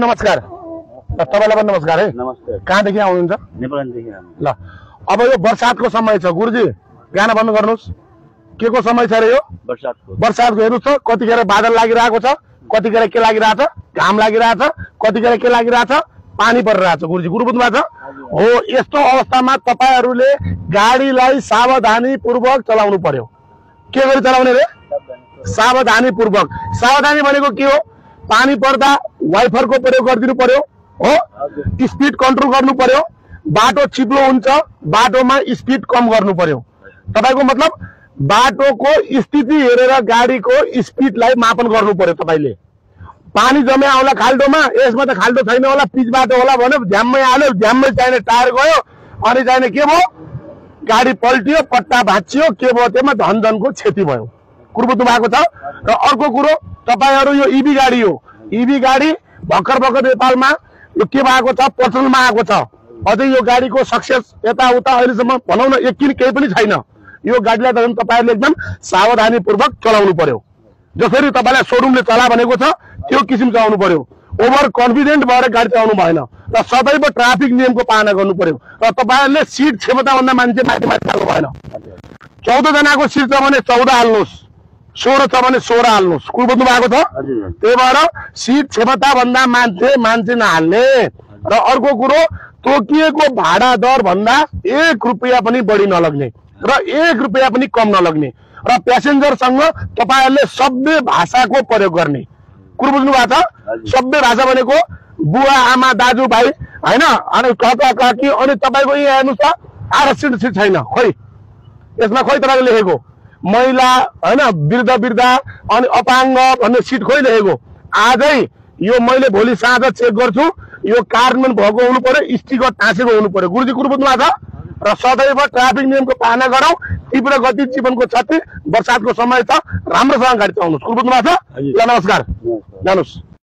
नमस्कार तपाईलाई पनि नमस्कार है। नमस्कार। कहाँदेखि आउनुहुन्छ? नेपालदेखि। ल अब यो बर्सातको समय छ गुरुजी, गाना बन्द गर्नुहोस्। के को समय छ रे यो? बर्सातको हेर्नुहोस् त, कतिखेर बादल लागिरहेको छ, कतिखेर के लागिरहेछ, घाम लागिरहेछ, कतिखेर के लागिरहेछ, पानी परिरहेछ। गुरुजी कुरो बुझ्नु भएको छ हो। यस्तो अवस्थामा तपाईहरुले गाडीलाई सावधानी पूर्वक चलाउनु पर्यो। के गरी चलाउने रे? सावधानी पूर्वक। सावधानी भनेको के हो? पानी पर्दा वाइफरको प्रयोग गरिदिनु पर्यो हो, स्पिड कन्ट्रोल गर्नु पर्यो। बाटो चिप्लो हुन्छ, बाटोमा स्पिड कम गर्नु पर्यो। तपाईको मतलब बाटोको स्थिति हेरेर गाडीको स्पिडलाई मापन गर्नु पर्यो। तपाईले पानी जम्या होला खाल्डोमा, यसमा त खाल्डो छैन होला, पिच बाटो होला भन्यो, झ्याम्मै हाल्यो, झ्याम्मै चाहिने टायर गयो, अनि चाहिने के भयो, गाडी पल्टियो, पट्टा भाँचियो, के भयो, त्यसमा धनजनको क्षति भयो। कुरो बुझ्नु भएको छ। र अर्को कुरो, तपाईहरु यो ईभी गाडी हो, ईभी गाडी भर्खर भर्खर नेपालमा यो के भएको छ, प्रचलनमा आएको छ। अझै यो गाडीको सक्सेस यताउता अहिलेसम्म भनौँ न यकिन केही पनि छैन। यो गाडीलाई त तपाईहरुले एकदम सावधानी पूर्वक चलाउनु पर्यो। जसरी तपाईलाई सोरुमले चला भनेको छ त्यो किसिम चलाउनु पर्यो। ओभर कन्फिडेन्ट भएर गाडी चलाउनु भएन र सदैव ट्राफिक नियमको पालना गर्नु पर्यो। र तपाईहरुले सिट क्षमता भन्दा मान्छे माथि माथि हाल्नु भएन। 14 जनाको सिट छ भने 14 हाल्नुस्, 16 छ भने 16 हाल्नुस्। कुरो बुझ्नु भएको छ। त्यही भएर सिट क्षमता भन्दा मान्छे नहाल्ने। र अर्को कुरो, तोकिएको भाडा दर भन्दा 1 रुपैयाँ पनि बढी नलग्ने र 1 रुपैयाँ पनि कम नलग्ने। र प्यासेन्जरसँग तपाईहरुले सभ्य भाषाको प्रयोग गर्ने। कुरो बुझ्नु भएको छ। सभ्य भाषा भनेको बुवा आमा दाजु भाइ हैन, अनि काका काकी, अनि तपाईको यहाँ हेर्नुस् त आरक्षित सिट छैन। खोइ यसमा खोइ तपाईले लेखेको महिला हैन, वृद्ध वृद्धा अनि अपाङ्ग भन्ने सिट खोइ लेखेको। आजै यो मैले भोलि साँझ चेक गर्छु, यो कार्यान्वयन भएको हुनु पर्यो, स्टिकर टाँसेको हुनु पर्यो। गुरुजी कुरो बुझ्नु भएको छ। र सदैव ट्राफिक नियमको पालना गरौँ। तीव्र गति जीवनको क्षति, बर्सातको समय छ, राम्रोसँग गाडी चलाउनुहोस्। कुरो बुझ्नु भएको छ। नमस्कार, जानुस्।